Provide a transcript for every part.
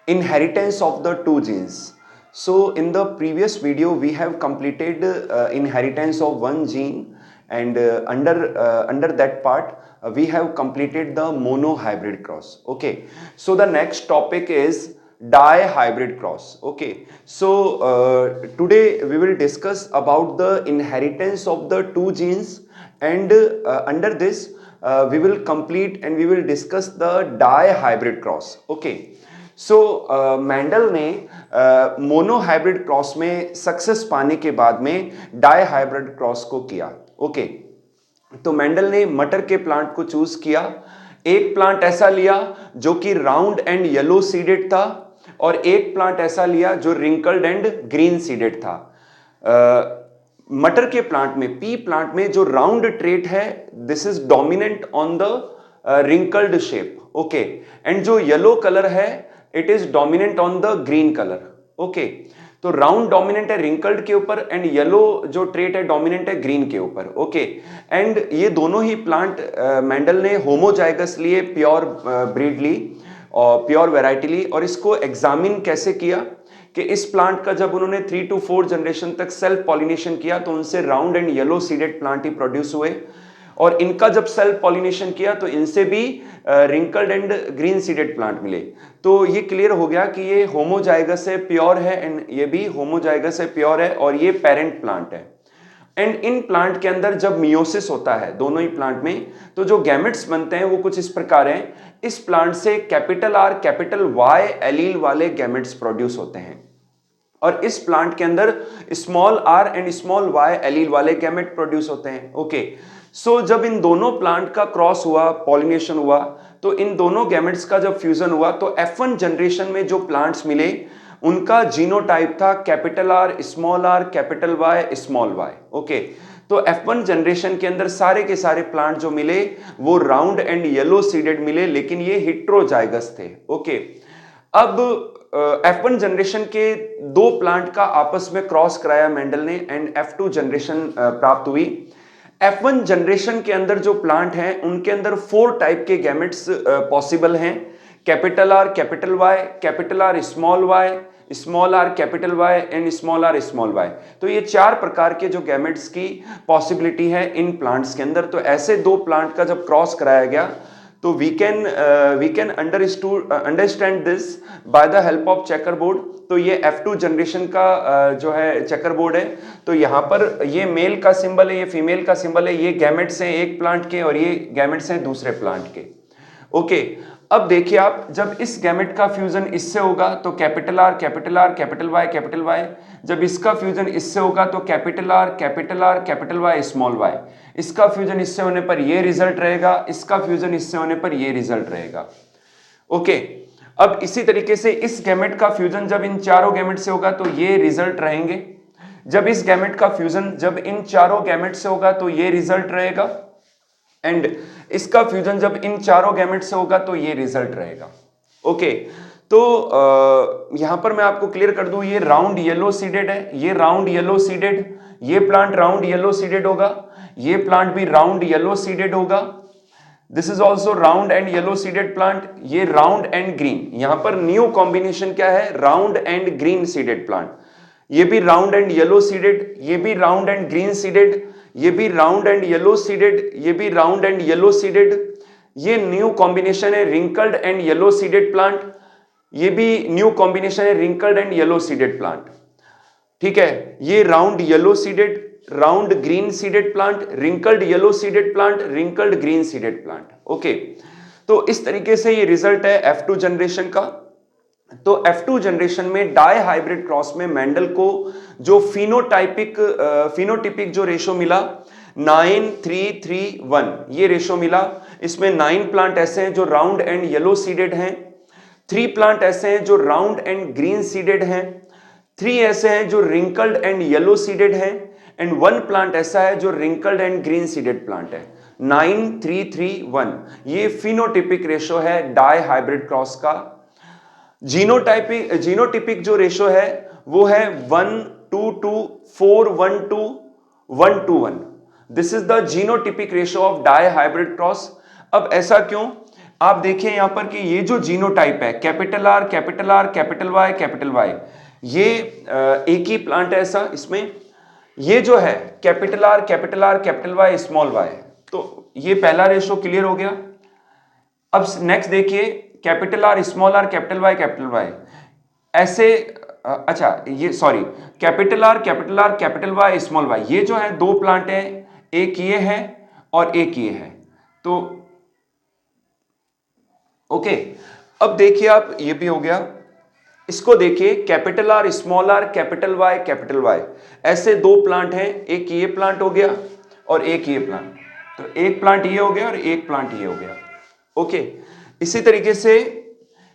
Inheritance of the two genes. So in the previous video we have completed inheritance of one gene, and under that part we have completed the monohybrid cross. Okay, so the next topic is dihybrid cross. Okay, so today we will discuss about the inheritance of the two genes, and under this we will complete and we will discuss the dihybrid cross. Okay, so Mendel ने monohybrid cross में success पाने के बाद में die hybrid cross को किया. Okay, तो Mendel ने मटर के प्लांट को चूज किया. एक प्लांट ऐसा लिया जो कि राउंड एंड येलो सीडेड था, और एक प्लांट ऐसा लिया जो रिंकल्ड एंड ग्रीन सीडेड था. मटर के प्लांट में, पी प्लांट में जो राउंड ट्रेट है, this is dominant on the wrinkled shape. Okay, and जो येलो कलर है it is dominant on the green colour. Okay, तो राउंड डोमिनेंट है रिंकल्ड के ऊपर, एंड येलो जो ट्रेट है डोमिनेंट है ग्रीन के ऊपर. ओके, एंड ये दोनों ही प्लांट मैंडल ने होमोजाइगस लिए, प्योर ब्रीड ली और प्योर वैरायटी ली. और इसको एग्जामिन कैसे किया कि इस प्लांट का जब उन्होंने 3 to 4 जनरेशन तक सेल्फ पॉलिनेशन किया तो उनसे round and yellow seeded plant he produce हुए, और इनका जब सेल्फ पॉलिनेशन किया तो इनसे भी wrinkled and green seeded plant मिले. तो ये क्लियर हो गया कि ये होमोजाइगस है, प्योर है, एंड ये भी होमोजाइगस है, प्योर है, और ये पेरेंट प्लांट है. एंड इन प्लांट के अंदर जब मियोसिस होता है दोनों ही प्लांट में, तो जो गैमेट्स बनते हैं वो कुछ इस प्रकार हैं. इस प्लांट से capital R capital Y allele वाले गैमेट्स प्रोड्यूस होते हैं, और इस प्लांट के अंदर small R and small Y allele वाले गैमेट प्रोड्यूस होते हैं. ओके, सो जब इन दोनों प्लांट का क्रॉस हुआ, पॉलिनेशन हुआ, तो इन दोनों गैमेट्स का जब फ्यूजन हुआ तो F1 जनरेशन में जो प्लांट्स मिले उनका जीनोटाइप था capital R small R capital Y small Y. Okay, तो F1 जनरेशन के अंदर सारे के सारे प्लांट जो मिले वो राउंड एंड येलो सीडेड मिले, लेकिन ये हेट्रोजाइगस थे. ओके, अब F1 जनरेशन के दो प्लांट का आपस में क्रॉस कराया मैंडल ने, एंड F2 जनरेशन प्राप्त हुई. F1 जनरेशन के अंदर जो प्लांट हैं उनके अंदर 4 टाइप के गैमेट्स पॉसिबल हैं. Capital R capital Y, capital R small Y, small R capital Y, and small R small Y. तो ये 4 प्रकार के जो गैमेट्स की पॉसिबिलिटी है इन प्लांट्स के अंदर. तो ऐसे दो प्लांट का जब क्रॉस कराया गया तो we can understand this by the help of checker board. तो ये F2 जनरेशन का जो है चेकर बोर्ड है. तो यहाँ पर ये मेल का सिंबल है, ये फीमेल का सिंबल है, ये गैमेट्स हैं एक प्लांट के और ये गैमेट्स हैं दूसरे प्लांट के. ओके, अब देखिए आप, जब इस गैमेट का फ्यूजन इससे होगा तो कैपिटल आर कैपिटल वाई. जब इसका फ्यूजन इससे होगा तो capital R capital Y small Y. इसका फ्यूजन इससे होने पर ये रिजल्ट रहेगा, इसका फ्यूजन इससे होने पर ये रिजल्ट रहेगा. ओके, अब इसी तरीके से इस गैमेट का फ्यूजन जब इन चारों गैमेट से होगा तो ये रिजल्ट रहेंगे. जब इस गैमेट का फ्यूजन जब इन चारों गैमेट से होगा तो ये रिजल्ट रहेगा, एंड इसका फ्यूजन जब इन चारों गैमेट से होगा तो ये रिजल्ट रहेगा. ओके, तो यहां पर मैं आपको क्लियर कर दूं, ये राउंड येलो सीडेड है, ये राउंड येलो सीडेड, ये प्लांट राउंड येलो सीडेड होगा, ये प्लांट भी राउंड येलो सीडेड होगा. This is also round and yellow seeded plant. ये राउंड एंड ग्रीन, यहां पर न्यू कॉम्बिनेशन क्या है, round and green seeded plant. ये भी राउंड एंड येलो सीडेड, ये भी राउंड एंड ग्रीन सीडेड, ये भी राउंड एंड येलो सीडेड, ये भी राउंड एंड येलो सीडेड. ये न्यू कॉम्बिनेशन है wrinkled and yellow seeded plant. ये भी न्यू कॉम्बिनेशन है wrinkled and yellow seeded plant. ठीक है, ये round yellow seeded, round green seeded plant, wrinkled yellow seeded plant, wrinkled green seeded plant. Okay, तो इस तरीके से ये रिजल्ट है F2 जनरेशन का. तो F2 जनरेशन में डाई हाइब्रिड क्रॉस में मैंडल को जो फिनोटिपिक जो रेशो मिला 9:3:3:1, ये रेशो मिला. इसमें 9 प्लांट ऐसे हैं जो राउंड एंड येलो सीडेड हैं, 3 प्लांट ऐसे हैं जो राउंड एंड ग्रीन सीडेड हैं, 3 ऐसे हैं जो रिंकल्ड एंड येलो सीडेड हैं, एंड 1 प्लांट ऐसा है जो wrinkled and green seeded plant है. 9:3:3:1 ये फिनोटिपिक रेशो है डाई हाइब्रिड क्रॉस का. जीनोटिपिक जो रेशो है वो है 1:2:4:1:2:1:1. This is the genotypic ratio of dihybrid cross. अब ऐसा क्यों? आप देखिए यहां पर कि ये जो जीनोटाइप है capital R capital R capital Y, ये एक ही प्लांट है ऐसा इसमें। ये जो है capital R capital Y small Y, तो ये पहला रेशो क्लियर हो गया। अब नेक्स्ट देखिए कैपिटल आर कैपिटल वाई ऐसे अच्छा ये sorry capital R capital Y small Y, ये जो है दो प्लांट है, एक ये है और एक ये है। तो ओके, अब देखिए आप ये भी हो गया। इसको देखिए कैपिटल आर कैपिटल वाई, ऐसे दो प्लांट हैं, एक ये प्लांट हो गया और एक ये प्लांट। तो एक प्लांट ये हो गया और एक प्लांट ये हो गया। ओके, इसी तरीके से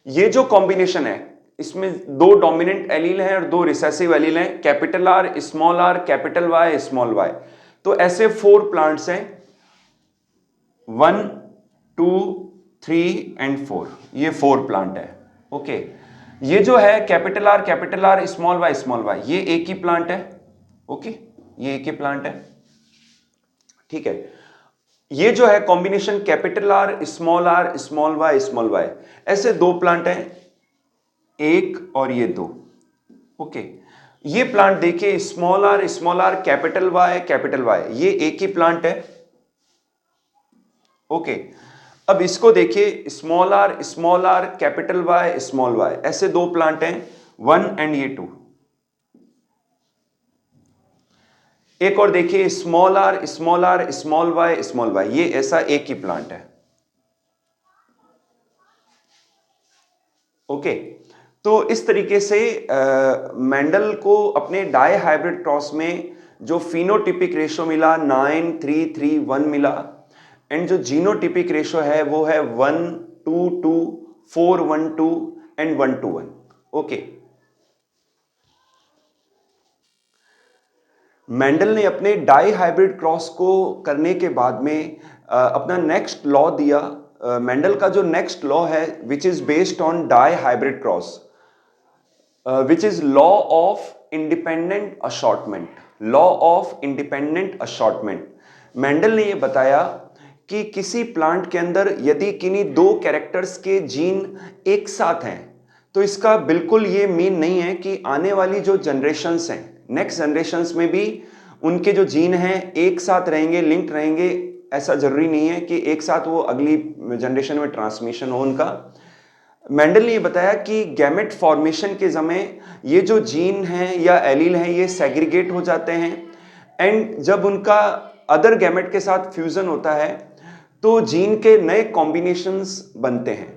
ये जो कॉम्बिनेशन है इसमें दो डोमिनेंट एलील हैं और दो रिसेसिव एलील हैं, capital R capital Y small Y. तो ऐसे 4 प्लांट्स हैं, 1 2 3 एंड 4, ये 4 प्लांट है। ओके, ये जो है कैपिटल आर स्मॉल वाई, ये एक ही प्लांट है। ओके, ये एक ही प्लांट है, ठीक है। ये जो है combination capital R small Y, ऐसे दो प्लांट हैं, एक और ये दो। ओके, ये प्लांट देखिए स्मॉल आर कैपिटल वाई, ये एक ही प्लांट है। ओके, अब इसको देखिए small R capital Y small Y, ऐसे दो प्लांट हैं, 1 एंड ये 2। एक और देखिए स्मॉल आर स्मॉल वाई, ये ऐसा एक ही प्लांट है। ओके, तो इस तरीके से मेंडल को अपने डाई हाइब्रिड क्रॉस में जो फिनोटिपिक रेशो मिला 9:3:3:1 मिला, एंड जो जीनोटिपिक रेशो है वो है 1:2:2 4:1:2 एंड 1:1। ओके, मेंडल ने अपने डाई हाइब्रिड क्रॉस को करने के बाद में अपना नेक्स्ट लॉ दिया। मेंडल का जो नेक्स्ट लॉ है which is based on dihybrid cross, which is law of independent assortment. Mendel ने यह बताया कि किसी प्लांट के अंदर यदि किन्हीं दो कैरेक्टर्स के जीन एक साथ हैं तो इसका बिल्कुल ये मीन नहीं है कि आने वाली जो जनरेशन्स हैं, नेक्स्ट जनरेशन्स में भी उनके जो जीन हैं एक साथ रहेंगे, लिंक्ड रहेंगे। ऐसा जरूरी नहीं है कि एक साथ वो अगली जनरेशन में ट्रांसमिशन हो उनका। मेंडल ने ये बताया कि गैमेट फॉर्मेशन के समय ये जो जीन हैं या एलील हैं ये सेग्रीगेट हो जाते हैं, एंड जब उनका अदर गैमेट के साथ फ्यूजन होता है तो जीन के नए कॉम्बिनेशंस बनते हैं।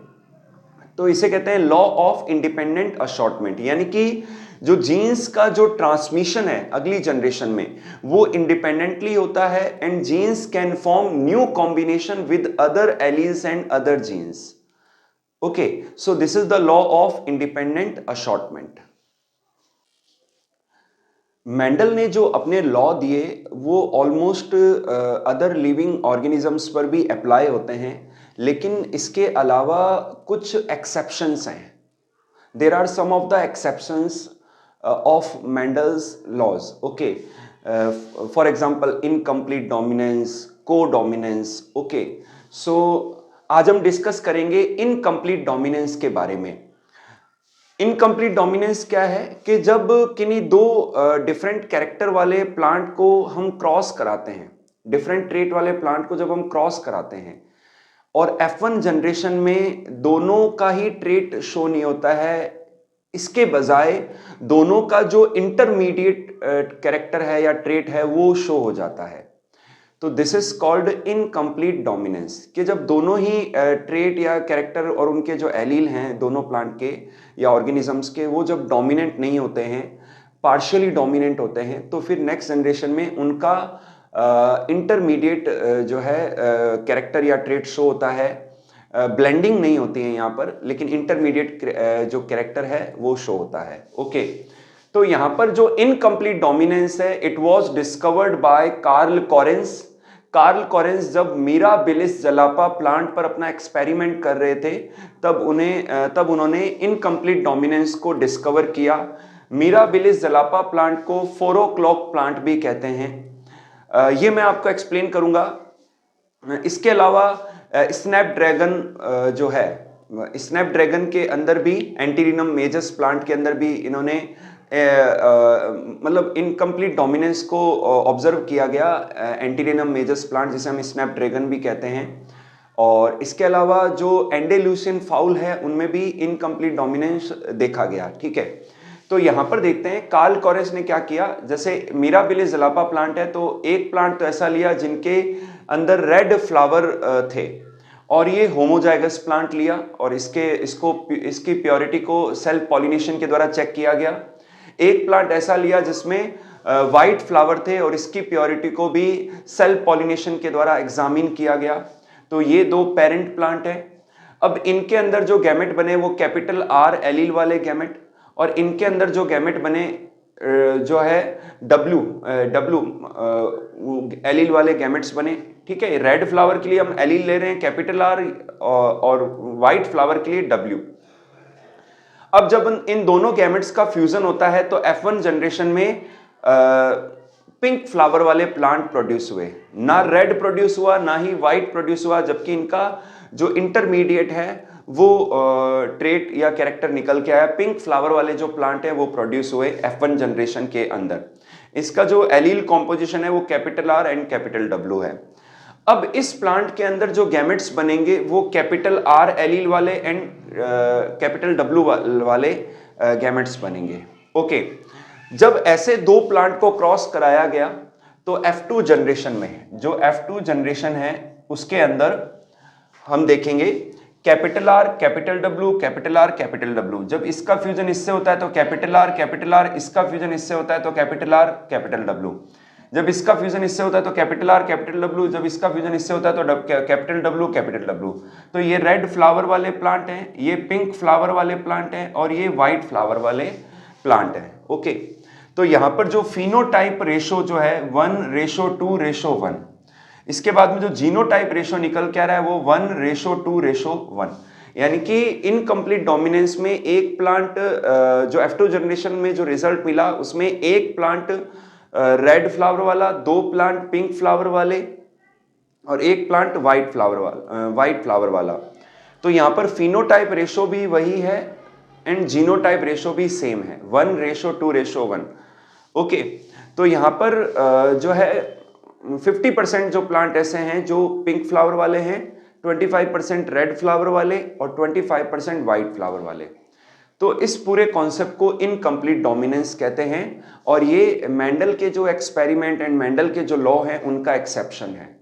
तो इसे कहते हैं लॉ ऑफ इंडिपेंडेंट अशॉर्टमेंट, यानी कि जो जीन्स का जो ट्रांसमिशन है अगली जनरेशन में वो इंडिपेंडेंटली होता है, and genes can form new combination with other alleles and other genes. Okay, so this is the law of independent assortment. Mendel ने जो अपने लॉ दिए वो ऑलमोस्ट अदर लिविंग ऑर्गेनिजम्स पर भी अप्लाई होते हैं, लेकिन इसके अलावा कुछ एक्सेप्शंस हैं। There are some of the exceptions of Mendel's laws. Okay, for example incomplete dominance, codominance. Okay, so आज हम डिस्कस करेंगे इनकम्प्लीट डोमिनेंस के बारे में। इनकम्प्लीट डोमिनेंस क्या है कि जब किन्हीं दो डिफरेंट कैरेक्टर वाले प्लांट को हम क्रॉस कराते हैं, डिफरेंट ट्रेट वाले प्लांट को जब हम क्रॉस कराते हैं और F1 जनरेशन में दोनों का ही ट्रेट शो नहीं होता है, इसके बजाय दोनों का जो इंटरमीडिएट कैरेक्टर है या ट्रेट है वो शो हो जाता है, तो this is called incomplete dominance. कि जब दोनों ही ट्रेट या कैरेक्टर और उनके जो एलील हैं दोनों प्लांट के या ऑर्गेनिजम्स के, वो जब डोमिनेंट नहीं होते हैं, पार्शियली डोमिनेंट होते हैं, तो फिर नेक्स्ट जनरेशन में उनका इंटरमीडिएट जो है कैरेक्टर या ट्रेट शो होता है। ब्लेंडिंग नहीं होती है यहाँ पर, लेकिन इंटरमीडिएट जो कैरेक्टर है वो शो होता है। ओके, तो यहां पर जो इनकम्प्लीट डोमिनेंस है it was discovered by Carl Correns जब मिराबिलिस जलापा प्लांट पर अपना एक्सपेरिमेंट कर रहे थे तब उन्होंने इनकम्प्लीट डोमिनेंस को डिस्कवर किया। मिराबिलिस जलापा प्लांट को 4 o'clock प्लांट भी कहते हैं, ये मैं आपको एक्सप्लेन करूंगा। इसके अलावा स्नैपड्रैगन जो है, स्नैपड्रैगन के अंदर भी, एंटीरिनम मेजस प्लांट के अंदर भी इन्होंने मतलब इनकम्प्लीट डोमिनेंस को ऑब्जर्व किया गया, एंटीरिनम मेजस प्लांट जिसे हम स्नैपड्रैगन भी कहते हैं। और इसके अलावा जो एंडेल्यूसियन फाउल है उनमें भी इनकम्प्लीट डोमिनेंस देखा गया। ठीक है, तो यहां पर देखते हैं कार्ल कॉरेस ने क्या किया। जैसे मिराबिलिस जलापा प्लांट है, तो एक प्लांट तो ऐसा लिया जिनके अंदर रेड फ्लावर थे, और ये होमोजाइगस प्लांट लिया और इसकी प्योरिटी को सेल्फ पॉलिनेशन के द्वारा चेक किया गया। एक प्लांट ऐसा लिया जिसमें वाइट फ्लावर थे और इसकी प्योरिटी को भी सेल्फ पॉलिनेशन के द्वारा एग्जामिन किया गया। तो ये दो पेरेंट प्लांट है। अब इनके अंदर जो गैमेट बने वो कैपिटल आर एलील वाले गैमेट, और इनके अंदर जो गैमेट बने जो है डब्ल्यू एलील वाले गैमेट्स बने। ठीक है, रेड फ्लावर के लिए हम एलील ले रहे हैं कैपिटल आर, और व्हाइट फ्लावर के लिए डब्ल्यू। अब जब इन दोनों गैमेट्स का फ्यूजन होता है तो F1 जनरेशन में पिंक फ्लावर वाले प्लांट प्रोड्यूस हुए, ना रेड प्रोड्यूस हुआ ना ही व्हाइट प्रोड्यूस हुआ, जबकि इनका जो इंटरमीडिएट है वो ट्रेट या कैरेक्टर निकल के आया, पिंक फ्लावर वाले जो प्लांट है वो प्रोड्यूस हुए F1 जनरेशन के अंदर। इसका जो एलील कॉम्पोजिशन है वो capital R and capital W है। अब इस प्लांट के अंदर जो गैमेट्स बनेंगे वो कैपिटल आर एलील वाले एंड कैपिटल डब्ल्यू वाले गैमेट्स बनेंगे। ओके, जब ऐसे दो प्लांट को क्रॉस कराया गया तो F2 जनरेशन में, जो F2 जनरेशन है उसके अंदर हम देखेंगे capital R capital W capital R capital W. जब इसका फ्यूजन इससे होता है तो कैपिटल आर, इसका फ्यूजन इससे होता है तो कैपिटल आर कैपिटल डब्ल्यू। जब इसका फ्यूजन इससे होता है तो कैपिटल आर कैपिटल डब्ल्यू, जब इसका फ्यूजन इससे होता है तो कैपिटल डब्ल्यू कैपिटल डब्ल्यू। तो ये रेड फ्लावर वाले प्लांट हैं, ये पिंक फ्लावर वाले प्लांट हैं, और ये व्हाइट फ्लावर वाले प्लांट हैं। ओके, तो यहां पर जो फिनोटाइप रेशो जो है 1:2:1, इसके बाद में जो जीनोटाइप रेशो निकल के आ रहा है वो 1:2:1, यानी कि इनकम्प्लीट डोमिनेंस में एक प्लांट जो F2 जनरेशन में जो रिजल्ट मिला उसमें एक प्लांट रेड फ्लावर वाला, दो प्लांट पिंक फ्लावर वाले और एक प्लांट व्हाइट फ्लावर वाला। तो यहां पर फिनोटाइप रेशो भी वही है एंड जीनोटाइप रेशो भी सेम है, 1:2:1। ओके, तो यहां पर जो है 50% जो प्लांट ऐसे हैं जो पिंक फ्लावर वाले हैं, 25% रेड फ्लावर वाले और 25% व्हाइट फ्लावर वाले। तो इस पूरे कॉन्सेप्ट को इनकम्प्लीट डोमिनेंस कहते हैं, और ये मेंडल के जो एक्सपेरिमेंट एंड मेंडल के जो लॉ हैं उनका एक्सेप्शन है।